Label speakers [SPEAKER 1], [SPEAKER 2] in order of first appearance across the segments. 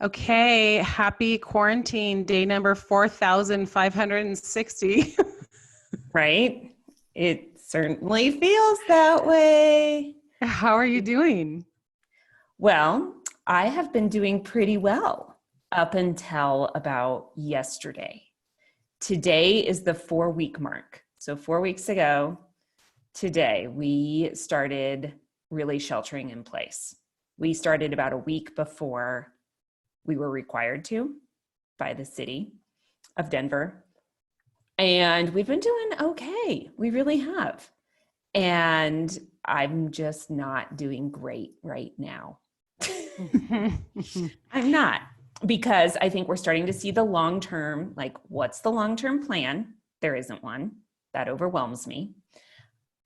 [SPEAKER 1] Okay, happy quarantine day number 4,560.
[SPEAKER 2] Right? It certainly feels that way.
[SPEAKER 1] How are you doing?
[SPEAKER 2] Well, I have been doing pretty well up until about yesterday. Today is the 4-week mark. So 4 weeks ago, today, we started really sheltering in place. We started about a week before we were required to by the city of Denver. And we've been doing okay. We really have. And I'm just not doing great right now. I'm not, because I think we're starting to see the long-term, like, what's the long-term plan? There isn't one. That overwhelms me.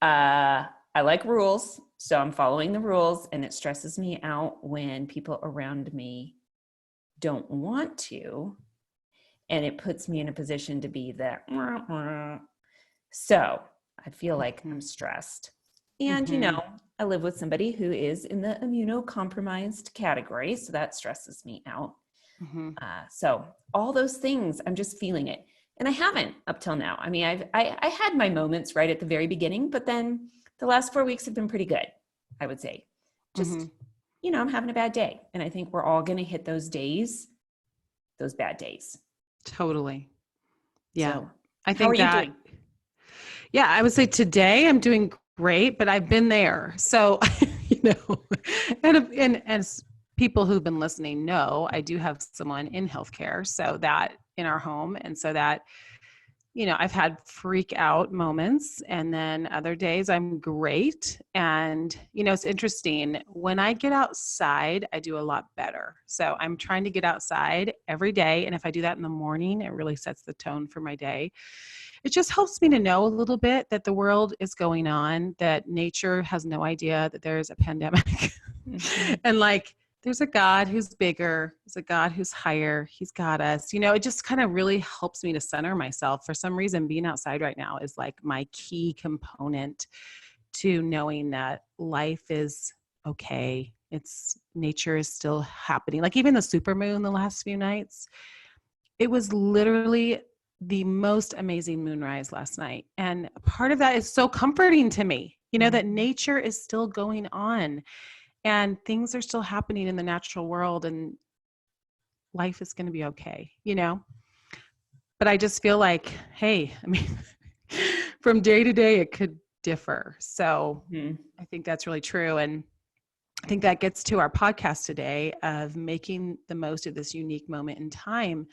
[SPEAKER 2] I like rules, so I'm following the rules, and it stresses me out when people around me don't want to, and it puts me in a position to be the so I feel like I'm stressed. And, I live with somebody who is in the immunocompromised category, so that stresses me out. So all those things, I'm just feeling it. And I haven't up till now. I mean, I had my moments right at the very beginning, but then the last 4 weeks have been pretty good, I would say. Just, I'm having a bad day. And I think we're all going to hit those days, those bad days.
[SPEAKER 1] Totally. Yeah.
[SPEAKER 2] So,
[SPEAKER 1] I
[SPEAKER 2] how are
[SPEAKER 1] think
[SPEAKER 2] you
[SPEAKER 1] that,
[SPEAKER 2] doing?
[SPEAKER 1] yeah, I would say today I'm doing great, but I've been there. So, and as people who've been listening know, I do have someone in healthcare, so that in our home. And so that, I've had freak out moments, and then other days I'm great. And, it's interesting. When I get outside, I do a lot better. So I'm trying to get outside every day. And if I do that in the morning, it really sets the tone for my day. It just helps me to know a little bit that the world is going on, that nature has no idea that there is a pandemic. And there's a God who's bigger. There's a God who's higher. He's got us. It just kind of really helps me to center myself. For some reason, being outside right now is like my key component to knowing that life is okay. Nature is still happening. Like even the supermoon the last few nights, it was literally the most amazing moonrise last night. And part of that is so comforting to me, that nature is still going on. And things are still happening in the natural world, and life is going to be okay, But I just feel like, hey, I mean, from day to day, it could differ. So I think that's really true. And I think that gets to our podcast today of making the most of this unique moment in time.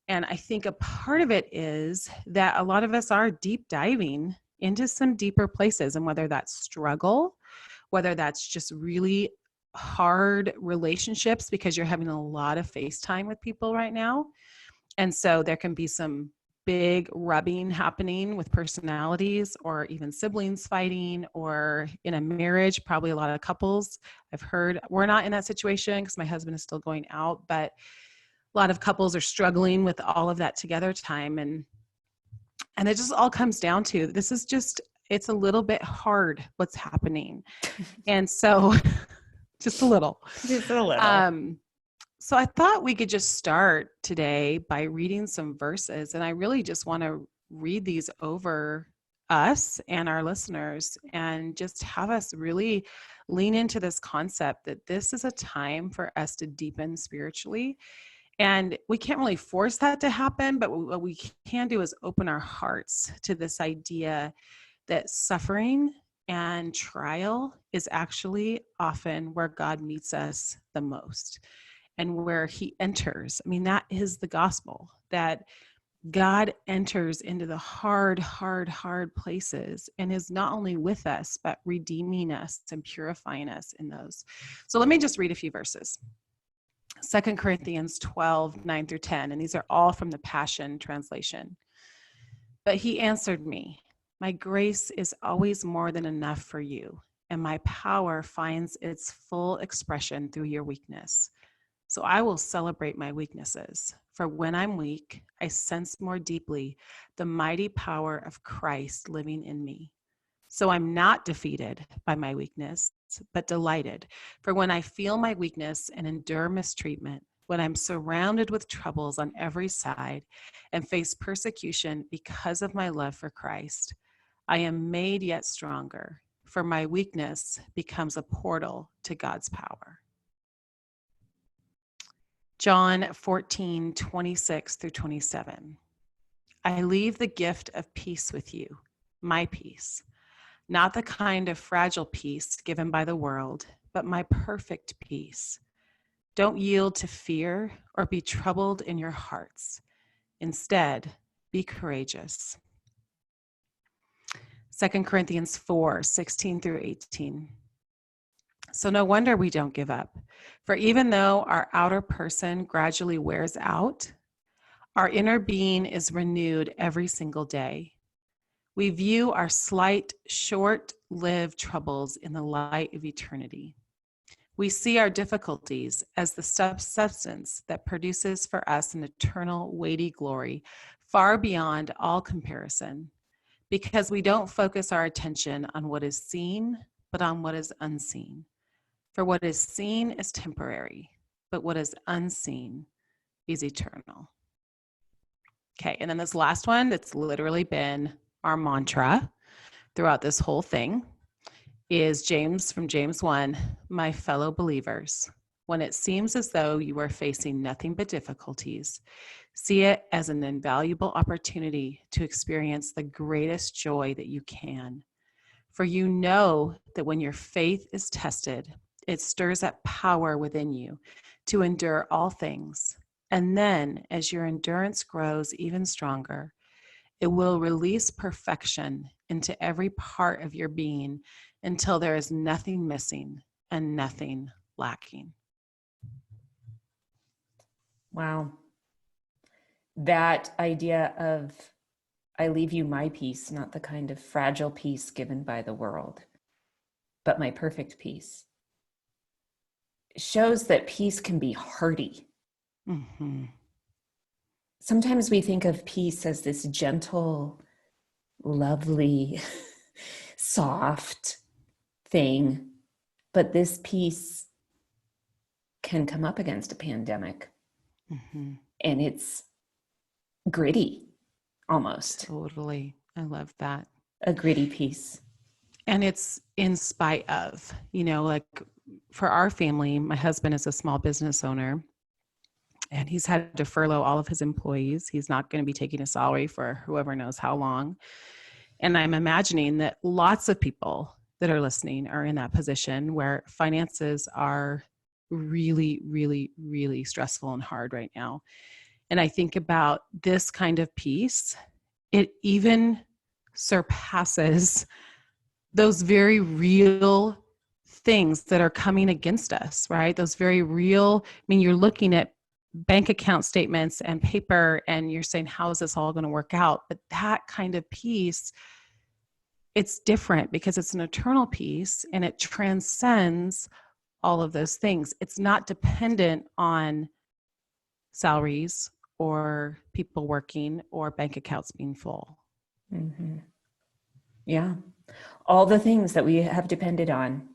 [SPEAKER 1] And I think a part of it is that a lot of us are deep diving into some deeper places, and whether that's struggle, whether that's just really hard relationships because you're having a lot of FaceTime with people right now. And so there can be some big rubbing happening with personalities, or even siblings fighting, or in a marriage, probably a lot of couples. I've heard, we're not in that situation because my husband is still going out, but a lot of couples are struggling with all of that together time. And it just all comes down to, this is just, it's a little bit hard what's happening. And so just a little. So I thought we could just start today by reading some verses. And I really just want to read these over us and our listeners, and just have us really lean into this concept that this is a time for us to deepen spiritually. And we can't really force that to happen, but what we can do is open our hearts to this idea that suffering and trial is actually often where God meets us the most, and where he enters. I mean, that is the gospel, that God enters into the hard places and is not only with us, but redeeming us and purifying us in those. So let me just read a few verses. 2 Corinthians 12, 9 through 10, and these are all from the Passion Translation. But he answered me, "My grace is always more than enough for you, and my power finds its full expression through your weakness. So I will celebrate my weaknesses, for when I'm weak, I sense more deeply the mighty power of Christ living in me. So I'm not defeated by my weakness, but delighted. For when I feel my weakness and endure mistreatment, when I'm surrounded with troubles on every side and face persecution because of my love for Christ, I am made yet stronger, for my weakness becomes a portal to God's power. John 14:26-27. I leave the gift of peace with you, my peace, not the kind of fragile peace given by the world, but my perfect peace. Don't yield to fear or be troubled in your hearts. Instead, be courageous. 2 Corinthians 4:16-18. So no wonder we don't give up. For even though our outer person gradually wears out, our inner being is renewed every single day. We view our slight, short-lived troubles in the light of eternity. We see our difficulties as the substance that produces for us an eternal, weighty glory far beyond all comparison, because we don't focus our attention on what is seen, but on what is unseen. For what is seen is temporary, but what is unseen is eternal. Okay, and then this last one that's literally been our mantra throughout this whole thing is James from James 1, my fellow believers, when it seems as though you are facing nothing but difficulties, see it as an invaluable opportunity to experience the greatest joy that you can. For you know that when your faith is tested, it stirs up power within you to endure all things. And then, as your endurance grows even stronger, it will release perfection into every part of your being until there is nothing missing and nothing lacking.
[SPEAKER 2] Wow. That idea of, I leave you my peace, not the kind of fragile peace given by the world, but my perfect peace, shows that peace can be hardy.
[SPEAKER 1] Mm-hmm.
[SPEAKER 2] Sometimes we think of peace as this gentle, lovely, soft thing, but this peace can come up against a pandemic.
[SPEAKER 1] Mm-hmm.
[SPEAKER 2] And it's gritty, almost.
[SPEAKER 1] Totally. I love that.
[SPEAKER 2] A gritty piece.
[SPEAKER 1] And it's in spite of, like for our family, my husband is a small business owner and he's had to furlough all of his employees. He's not going to be taking a salary for whoever knows how long. And I'm imagining that lots of people that are listening are in that position where finances are really, really, really stressful and hard right now. And I think about this kind of peace, it even surpasses those very real things that are coming against us, right? Those very real, you're looking at bank account statements and paper and you're saying, how is this all going to work out? But that kind of peace, it's different because it's an eternal peace and it transcends all of those things. It's not dependent on salaries or people working or bank accounts being full.
[SPEAKER 2] Mm-hmm. Yeah. All the things that we have depended on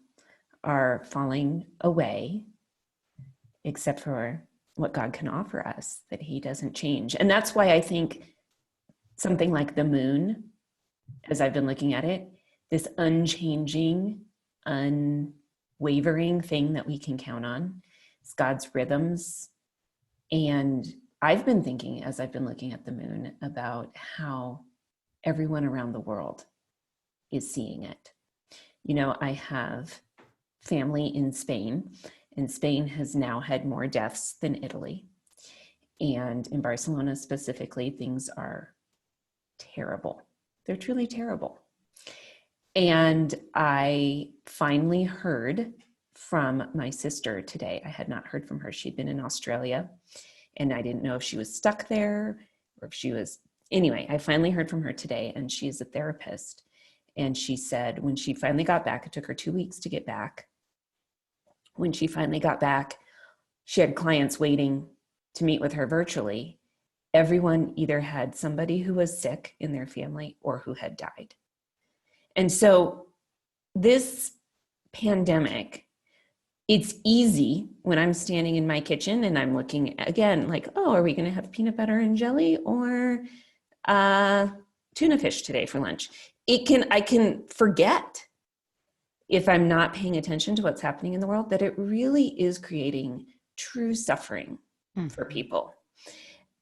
[SPEAKER 2] are falling away, except for what God can offer us, that he doesn't change. And that's why I think something like the moon, as I've been looking at it, this unchanging, unwavering thing that we can count on, is God's rhythms. And I've been thinking, as I've been looking at the moon, about how everyone around the world is seeing it. I have family in Spain, and Spain has now had more deaths than Italy. And in Barcelona specifically, things are terrible. They're truly terrible. And I finally heard from my sister today. I had not heard from her. She'd been in Australia, and I didn't know if she was stuck there or if she was... Anyway, I finally heard from her today, and she's a therapist. And she said when she finally got back, it took her 2 weeks to get back. When she finally got back, she had clients waiting to meet with her virtually. Everyone either had somebody who was sick in their family or who had died. And so this pandemic it's easy when I'm standing in my kitchen and I'm looking again, like, oh, are we going to have peanut butter and jelly or tuna fish today for lunch? I can forget, if I'm not paying attention to what's happening in the world, that it really is creating true suffering for people.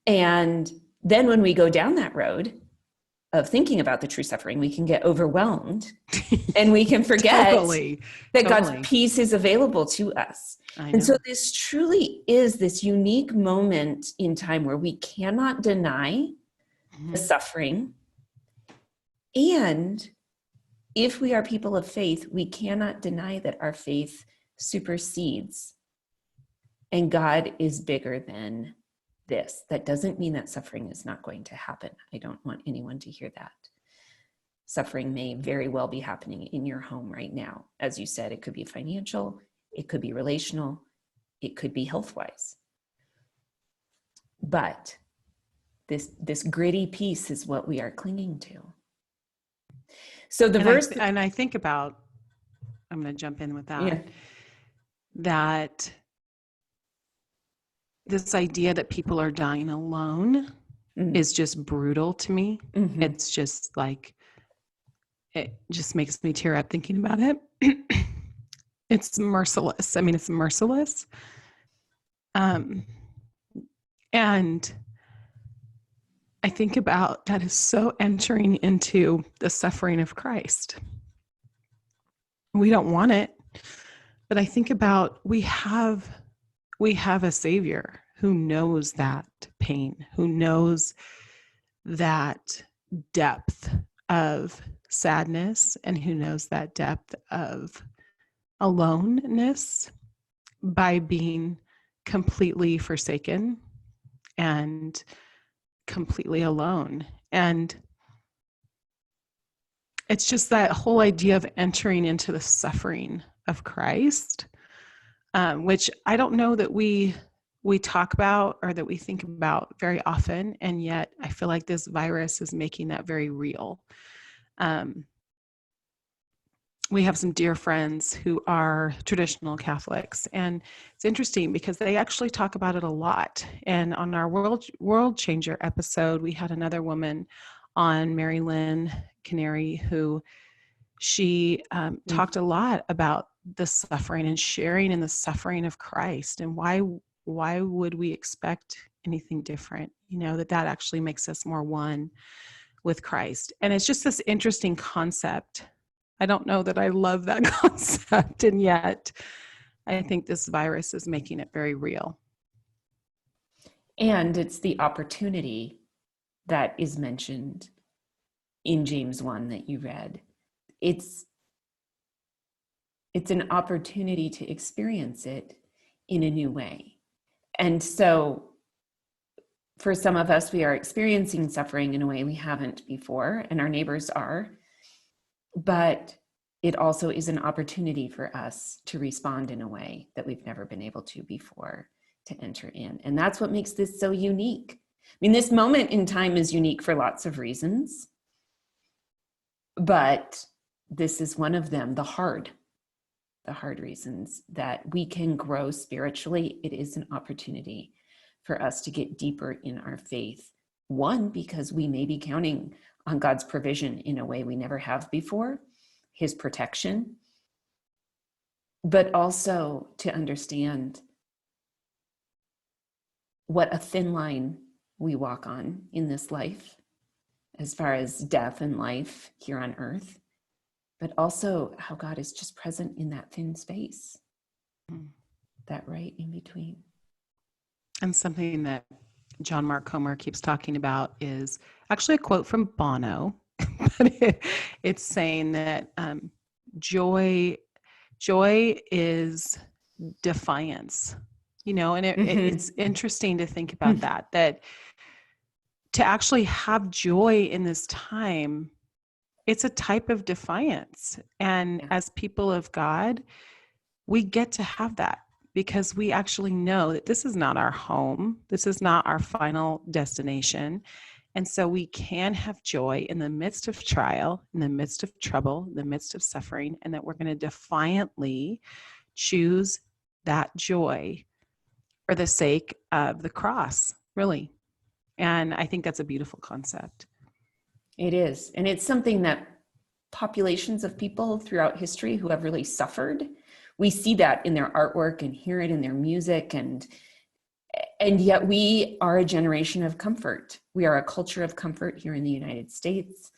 [SPEAKER 2] And then when we go down that road of thinking about the true suffering, we can get overwhelmed and we can forget that God's peace is available to us. And so this truly is this unique moment in time where we cannot deny the suffering. And if we are people of faith, we cannot deny that our faith supersedes, and God is bigger than this. That doesn't mean that suffering is not going to happen. I don't want anyone to hear that. Suffering may very well be happening in your home right now. As you said, it could be financial, it could be relational, it could be health-wise. But this gritty piece is what we are clinging to. So the verse,
[SPEAKER 1] I think about, I'm going to jump in with that, that this idea that people are dying alone is just brutal to me. It's just like, it just makes me tear up thinking about it. It's merciless. I mean, it's merciless. And I think about that is so entering into the suffering of Christ. We don't want it, but I think about we have a Savior who knows that pain, who knows that depth of sadness, and who knows that depth of aloneness by being completely forsaken and completely alone. And it's just that whole idea of entering into the suffering of Christ, which I don't know that we talk about or that we think about very often. And yet I feel like this virus is making that very real. We have some dear friends who are traditional Catholics, and it's interesting because they actually talk about it a lot. And on our World Changer episode, we had another woman on, Mary Lynn Canary, who she talked a lot about the suffering and sharing in the suffering of Christ, and why would we expect anything different? That actually makes us more one with Christ. And it's just this interesting concept. I don't know that I love that concept, and yet I think this virus is making it very real.
[SPEAKER 2] And it's the opportunity that is mentioned in James 1 that you read. It's an opportunity to experience it in a new way. And so for some of us, we are experiencing suffering in a way we haven't before, and our neighbors are. But it also is an opportunity for us to respond in a way that we've never been able to before, to enter in. And that's what makes this so unique. I mean, this moment in time is unique for lots of reasons, but this is one of them, the hard reasons that we can grow spiritually. It is an opportunity for us to get deeper in our faith. One, because we may be counting on God's provision in a way we never have before, his protection, but also to understand what a thin line we walk on in this life, as far as death and life here on earth, but also how God is just present in that thin space, that right in between.
[SPEAKER 1] And something that John Mark Comer keeps talking about is actually a quote from Bono, but it's saying that joy is defiance, and it's interesting to think about that to actually have joy in this time, it's a type of defiance. And as people of God, we get to have that because we actually know that this is not our home. This is not our final destination. And so we can have joy in the midst of trial, in the midst of trouble, in the midst of suffering, and that we're going to defiantly choose that joy for the sake of the cross, really. And I think that's a beautiful concept.
[SPEAKER 2] It is. And it's something that populations of people throughout history who have really suffered, we see that in their artwork and hear it in their music. And yet we are a generation of comfort. We are a culture of comfort here in the United States.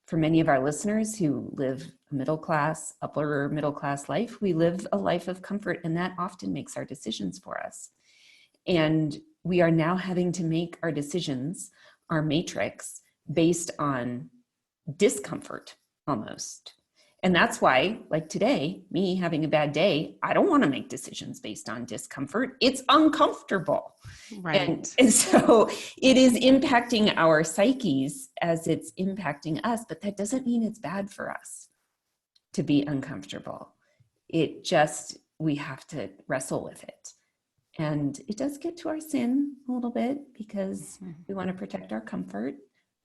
[SPEAKER 2] For many of our listeners who live a middle class, upper middle class life, we live a life of comfort, and that often makes our decisions for us. And we are now having to make our decisions, our matrix, based on discomfort almost. And that's why, like today, me having a bad day, I don't want to make decisions based on discomfort. It's uncomfortable.
[SPEAKER 1] Right.
[SPEAKER 2] And so it is impacting our psyches as it's impacting us, but that doesn't mean it's bad for us to be uncomfortable. It just, we have to wrestle with it. And it does get to our sin a little bit because we want to protect our comfort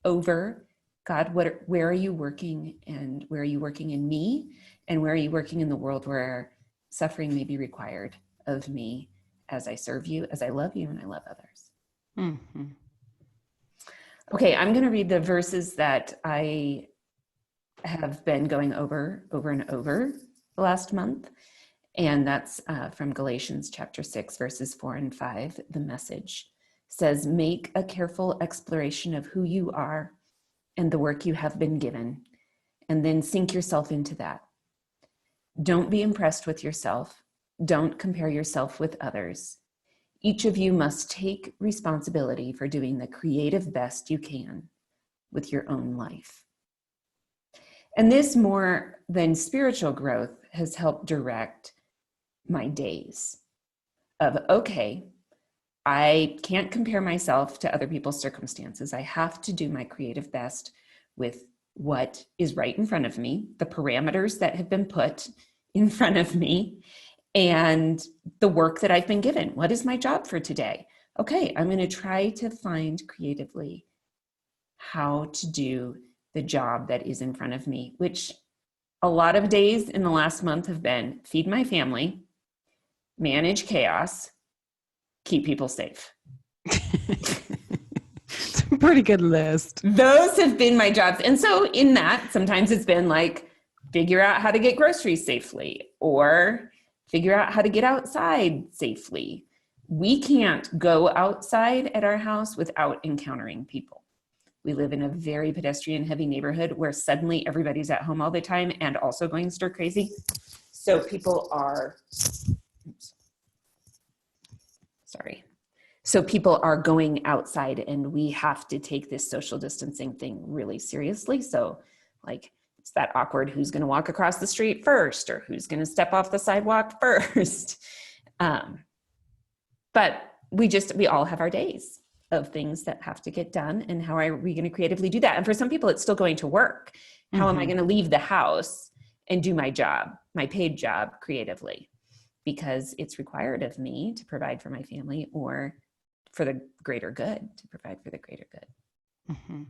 [SPEAKER 2] over God, where are you working, and where are you working in me, and where are you working in the world where suffering may be required of me as I serve you, as I love you, and I love others.
[SPEAKER 1] Mm-hmm.
[SPEAKER 2] Okay, I'm going to read the verses that I have been going over and over the last month, and that's from Galatians chapter 6, verses 4 and 5. The Message says, "Make a careful exploration of who you are and the work you have been given, and then sink yourself into that. Don't be impressed with yourself. Don't compare yourself with others. Each of you must take responsibility for doing the creative best you can with your own life." And this, more than spiritual growth, has helped direct my days of, okay, I can't compare myself to other people's circumstances. I have to do my creative best with what is right in front of me, the parameters that have been put in front of me, and the work that I've been given. What is my job for today? Okay, I'm going to try to find creatively how to do the job that is in front of me, which a lot of days in the last month have been feed my family, manage chaos, keep people safe.
[SPEAKER 1] It's a pretty good list.
[SPEAKER 2] Those have been my jobs. And so in that, sometimes it's been like, figure out how to get groceries safely, or figure out how to get outside safely. We can't go outside at our house without encountering people. We live in a very pedestrian heavy neighborhood where suddenly everybody's at home all the time and also going stir crazy. So people are, So people are going outside, and we have to take this social distancing thing really seriously. So like, it's that awkward who's going to walk across the street first, or who's going to step off the sidewalk first. But we all have our days of things that have to get done. And how are we going to creatively do that? And for some people, it's still going to work. How am I going to leave the house and do my job, my paid job, creatively? Because it's required of me to provide for my family, or for the greater good, to provide for the greater good.
[SPEAKER 1] Mm-hmm.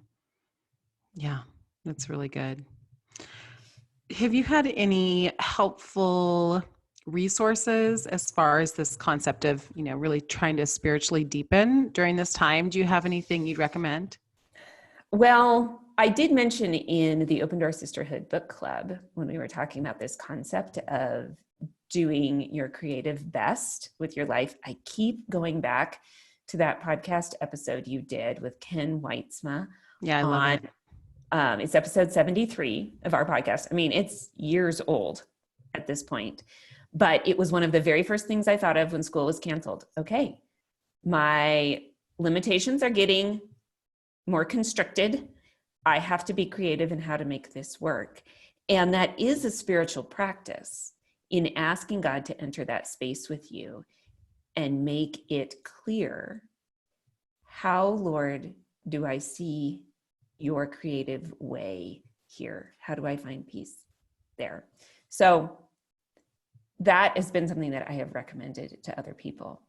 [SPEAKER 1] Yeah, that's really good. Have you had any helpful resources as far as this concept of, really trying to spiritually deepen during this time? Do you have anything you'd recommend?
[SPEAKER 2] Well, I did mention in the Open Door Sisterhood book club, when we were talking about this concept of doing your creative best with your life, I keep going back to that podcast episode you did with Ken Weitzma.
[SPEAKER 1] Yeah, I love it.
[SPEAKER 2] It's episode 73 of our podcast. I mean, it's years old at this point, but it was one of the very first things I thought of when school was canceled. Okay, my limitations are getting more constricted. I have to be creative in how to make this work. And that is a spiritual practice, in asking God to enter that space with you and make it clear, how, Lord, do I see your creative way here? How do I find peace there? So that has been something that I have recommended to other people.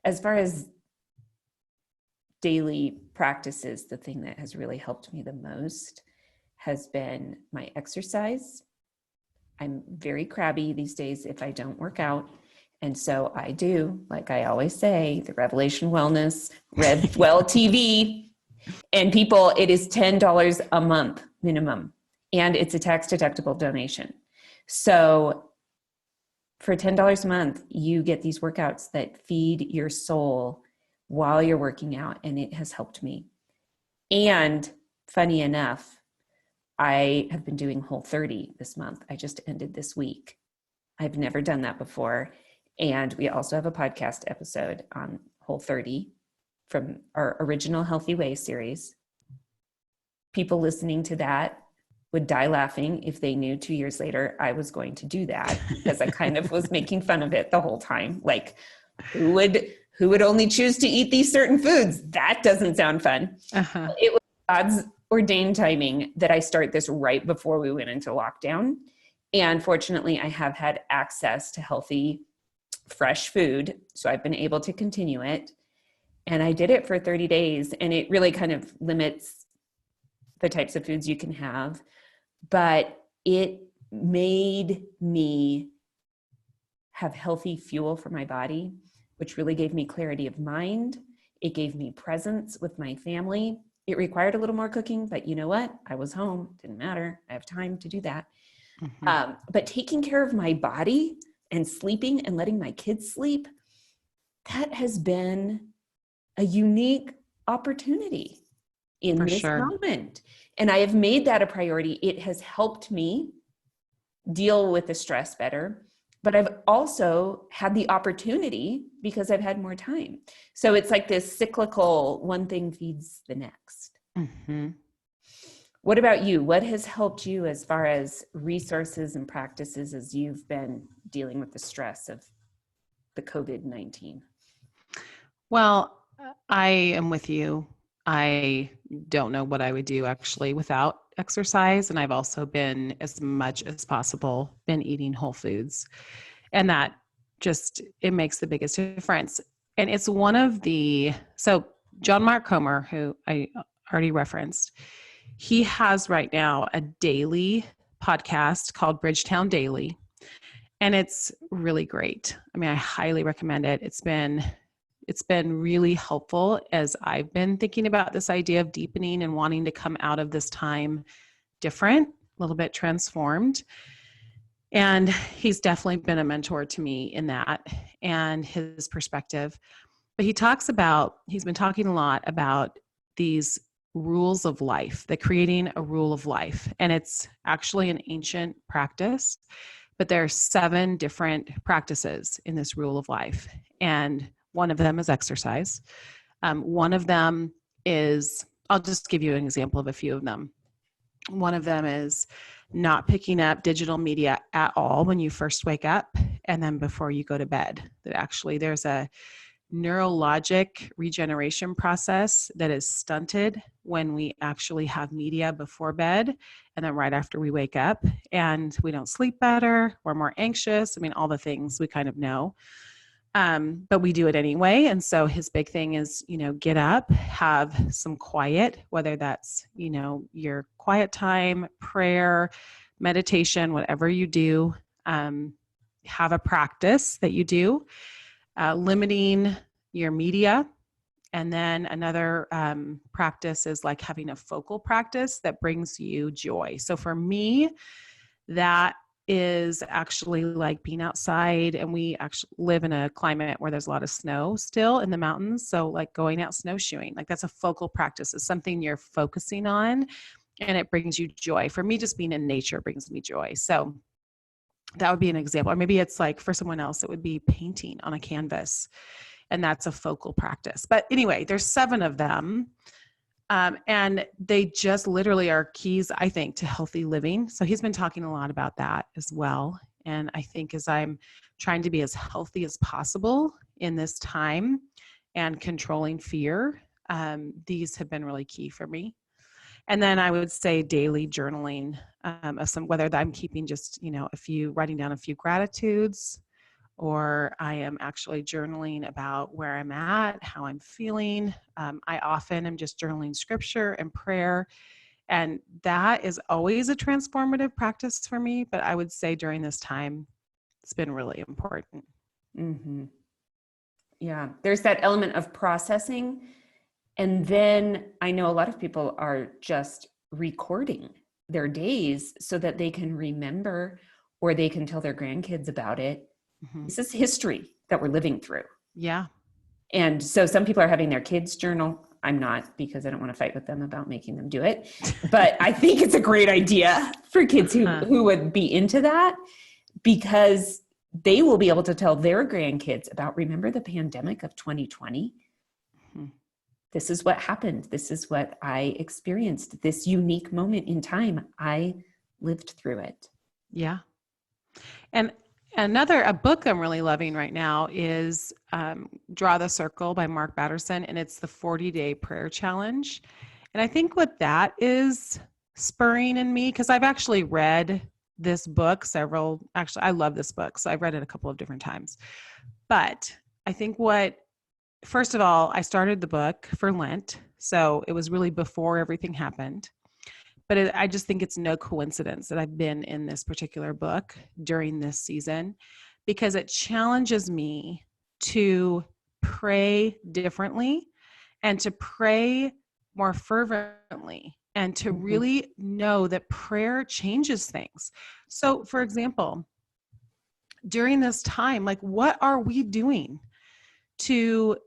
[SPEAKER 2] As far as daily practices, the thing that has really helped me the most has been my exercise. I'm very crabby these days if I don't work out. And so I do, like I always say, the Revelation Wellness, Red Well TV. And people, it is $10 a month minimum. And it's a tax deductible donation. So for $10 a month, you get these workouts that feed your soul while you're working out. And it has helped me. And funny enough, I have been doing Whole30 this month. I just ended this week. I've never done that before. And we also have a podcast episode on Whole30 from our original Healthy Way series. People listening to that would die laughing if they knew 2 years later I was going to do that, because I kind of was making fun of it the whole time. Like, who would only choose to eat these certain foods? That doesn't sound fun. Uh-huh. It was God's ordained timing that I start this right before we went into lockdown. And fortunately, I have had access to healthy, fresh food. So I've been able to continue it. And I did it for 30 days. And it really kind of limits the types of foods you can have. But it made me have healthy fuel for my body, which really gave me clarity of mind. It gave me presence with my family. It required a little more cooking, but you know what? I was home. Didn't matter. I have time to do that. Mm-hmm. But taking care of my body and sleeping and letting my kids sleep, that has been a unique opportunity in
[SPEAKER 1] For
[SPEAKER 2] this
[SPEAKER 1] sure.
[SPEAKER 2] moment. And I have made that a priority. It has helped me deal with the stress better, but I've also had the opportunity because I've had more time. So it's like this cyclical, one thing feeds the next. Mm-hmm. What about you? What has helped you as far as resources and practices as you've been dealing with the stress of the COVID-19?
[SPEAKER 1] Well, I am with you. I don't know what I would do actually without exercise. And I've also been, as much as possible, been eating whole foods. And that just, it makes the biggest difference. And it's one of so John Mark Comer, who I already referenced, he has right now a daily podcast called Bridgetown Daily. And it's really great. I mean, I highly recommend it. It's been really helpful as I've been thinking about this idea of deepening and wanting to come out of this time different, a little bit transformed. And he's definitely been a mentor to me in that and his perspective. But he's been talking a lot about these rules of life, the creating a rule of life. And it's actually an ancient practice, but there are 7 different practices in this rule of life. And one of them is exercise. One of them is, I'll just give you an example of a few of them. One of them is not picking up digital media at all when you first wake up and then before you go to bed. That actually there's a neurologic regeneration process that is stunted when we actually have media before bed and then right after we wake up, and we don't sleep better, we're more anxious. I mean, all the things we kind of know. But we do it anyway. And so his big thing is, get up, have some quiet, whether that's, your quiet time, prayer, meditation, whatever you do, have a practice that you do, limiting your media. And then another practice is like having a focal practice that brings you joy. So for me, that is actually like being outside, and we actually live in a climate where there's a lot of snow still in the mountains. So like going out snowshoeing, like that's a focal practice. It's something you're focusing on and it brings you joy. For me, just being in nature brings me joy. So that would be an example. Or maybe it's like for someone else, it would be painting on a canvas, and that's a focal practice. But anyway, there's 7 of them. And they just literally are keys, I think, to healthy living. So he's been talking a lot about that as well. And I think as I'm trying to be as healthy as possible in this time and controlling fear, these have been really key for me. And then I would say daily journaling of whether I'm keeping just, writing down a few gratitudes, or I am actually journaling about where I'm at, how I'm feeling. I often am just journaling scripture and prayer. And that is always a transformative practice for me. But I would say during this time, it's been really important.
[SPEAKER 2] Mm-hmm. Yeah. There's that element of processing. And then I know a lot of people are just recording their days so that they can remember or they can tell their grandkids about it.
[SPEAKER 1] Mm-hmm.
[SPEAKER 2] This is history that we're living through.
[SPEAKER 1] Yeah.
[SPEAKER 2] And so some people are having their kids journal. I'm not, because I don't want to fight with them about making them do it. But I think it's a great idea for kids who would be into that, because they will be able to tell their grandkids about, remember the pandemic of 2020? Mm-hmm. This is what happened. This is what I experienced. This unique moment in time. I lived through it.
[SPEAKER 1] Yeah. And a book I'm really loving right now is Draw the Circle by Mark Batterson, and it's the 40-day prayer challenge. And I think what that is spurring in me, because I've actually read this book I love this book, so I've read it a couple of different times. But I think first of all, I started the book for Lent, so it was really before everything happened. But I just think it's no coincidence that I've been in this particular book during this season, because it challenges me to pray differently and to pray more fervently and to really know that prayer changes things. So, for example, during this time, like, what are we doing to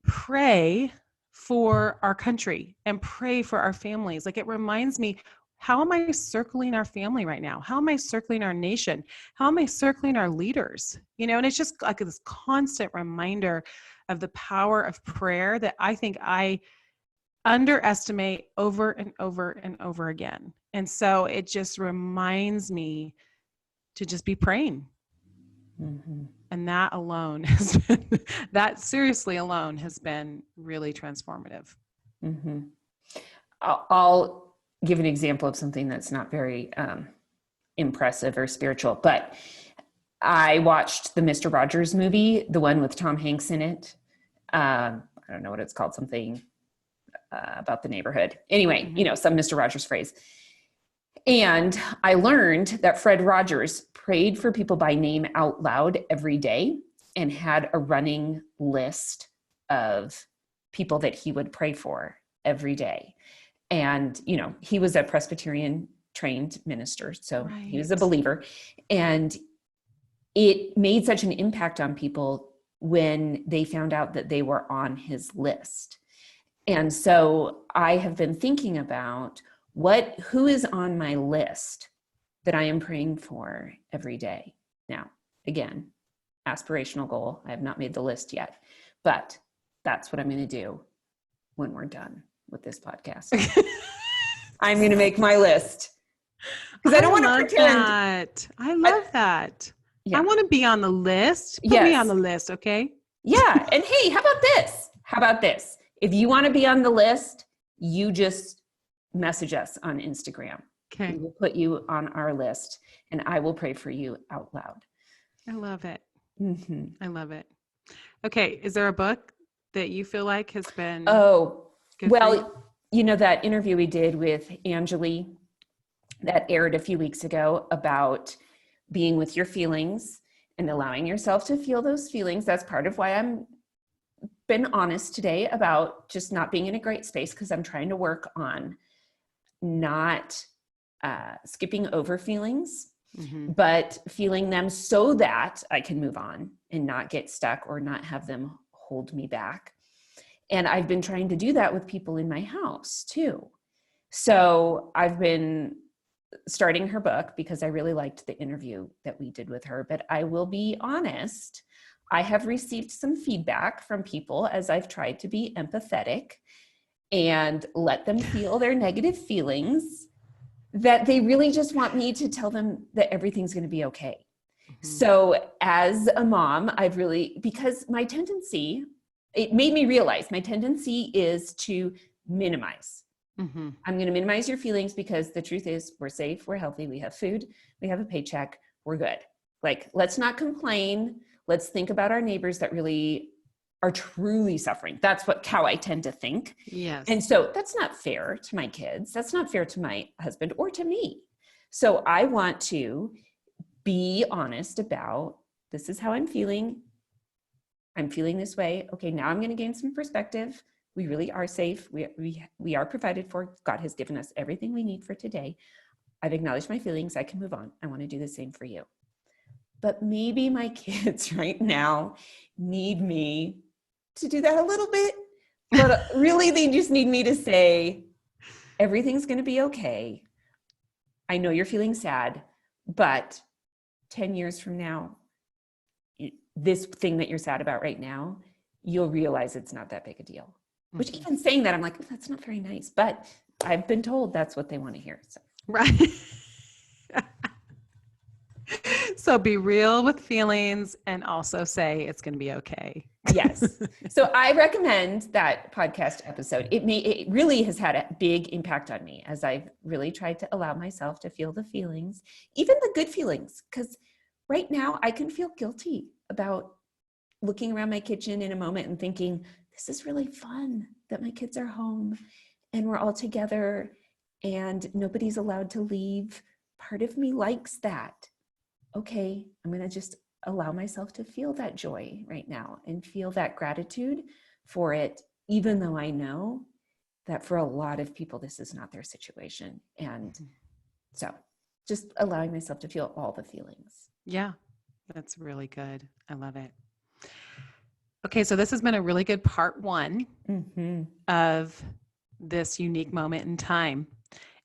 [SPEAKER 1] pray for our country and pray for our families? Like, it reminds me, how am I circling our family right now? How am I circling our nation? How am I circling our leaders? And it's just like this constant reminder of the power of prayer that I think I underestimate over and over and over again. And so it just reminds me to just be praying. Mm-hmm. And that alone seriously alone has been really transformative.
[SPEAKER 2] Mm-hmm. I'll give an example of something that's not very impressive or spiritual, but I watched the Mr. Rogers movie, the one with Tom Hanks in it. I don't know what it's called, something about the neighborhood. Anyway, some Mr. Rogers phrase. And I learned that Fred Rogers prayed for people by name out loud every day and had a running list of people that he would pray for every day. And, he was a Presbyterian trained minister, so he was a believer. And it made such an impact on people when they found out that they were on his list. And so I have been thinking about who is on my list that I am praying for every day. Now, again, aspirational goal. I have not made the list yet, but that's what I'm going to do when we're done with this podcast. I'm going to make my list, because I don't want to pretend.
[SPEAKER 1] I love that. Yeah. I want to be on the list. Put me on the list, okay?
[SPEAKER 2] Yeah. And hey, how about this? If you want to be on the list, you just message us on Instagram.
[SPEAKER 1] Okay.
[SPEAKER 2] We will put you on our list, and I will pray for you out loud.
[SPEAKER 1] I love it.
[SPEAKER 2] Mm-hmm.
[SPEAKER 1] I love it. Okay. Is there a book that you feel like has been
[SPEAKER 2] good for you? That interview we did with Angeli that aired a few weeks ago about being with your feelings and allowing yourself to feel those feelings. That's part of why I'm been honest today about just not being in a great space, because I'm trying to work on not skipping over feelings, but feeling them so that I can move on and not get stuck or not have them hold me back. And I've been trying to do that with people in my house too. So I've been starting her book because I really liked the interview that we did with her. But I will be honest, I have received some feedback from people as I've tried to be empathetic and let them feel their negative feelings, that they really just want me to tell them that everything's going to be okay. Mm-hmm. So as a mom, because my tendency, it made me realize my tendency is to minimize. Mm-hmm. I'm going to minimize your feelings, because the truth is we're safe, we're healthy, we have food, we have a paycheck, we're good. Like, let's not complain. Let's think about our neighbors that really are truly suffering. That's how I tend to think.
[SPEAKER 1] Yes.
[SPEAKER 2] And so that's not fair to my kids. That's not fair to my husband or to me. So I want to be honest about, this is how I'm feeling. I'm feeling this way. Okay, now I'm going to gain some perspective. We really are safe. We are provided for. God has given us everything we need for today. I've acknowledged my feelings. I can move on. I want to do the same for you. But maybe my kids right now need me to do that a little bit. But really, they just need me to say, everything's going to be okay. I know you're feeling sad, but 10 years from now, this thing that you're sad about right now, you'll realize it's not that big a deal. Which even saying that, I'm like, that's not very nice. But I've been told that's what they want to hear. So.
[SPEAKER 1] Right. So be real with feelings and also say it's going to be okay.
[SPEAKER 2] Yes. So I recommend that podcast episode. It really has had a big impact on me as I've really tried to allow myself to feel the feelings, even the good feelings, because right now I can feel guilty about looking around my kitchen in a moment and thinking, this is really fun that my kids are home and we're all together and nobody's allowed to leave. Part of me likes that. Okay, I'm going to just allow myself to feel that joy right now and feel that gratitude for it, even though I know that for a lot of people, this is not their situation. And so just allowing myself to feel all the feelings.
[SPEAKER 1] Yeah, that's really good. I love it. Okay, so this has been a really good part one of this unique moment in time.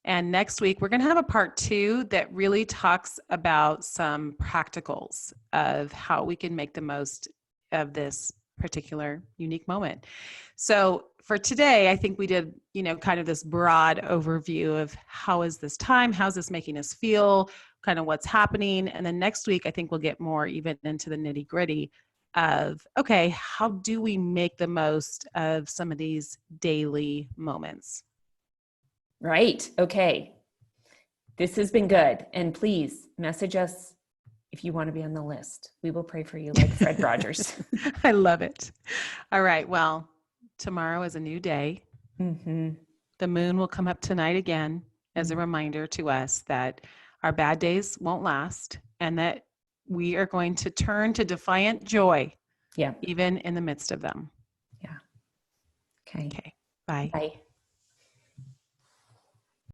[SPEAKER 1] And next week, we're going to have a part two that really talks about some practicals of how we can make the most of this particular unique moment. So for today, I think we did, kind of this broad overview of how is this time? How's this making us feel? Kind of what's happening. And then next week, I think we'll get more even into the nitty gritty of, okay, how do we make the most of some of these daily moments?
[SPEAKER 2] Right. Okay. This has been good. And please message us if you want to be on the list. We will pray for you like Fred Rogers.
[SPEAKER 1] I love it. All right. Well, tomorrow is a new day. The moon will come up tonight again as a reminder to us that our bad days won't last and that we are going to turn to defiant joy.
[SPEAKER 2] Yeah.
[SPEAKER 1] Even in the midst of them.
[SPEAKER 2] Yeah. Okay.
[SPEAKER 1] Bye.
[SPEAKER 2] Bye.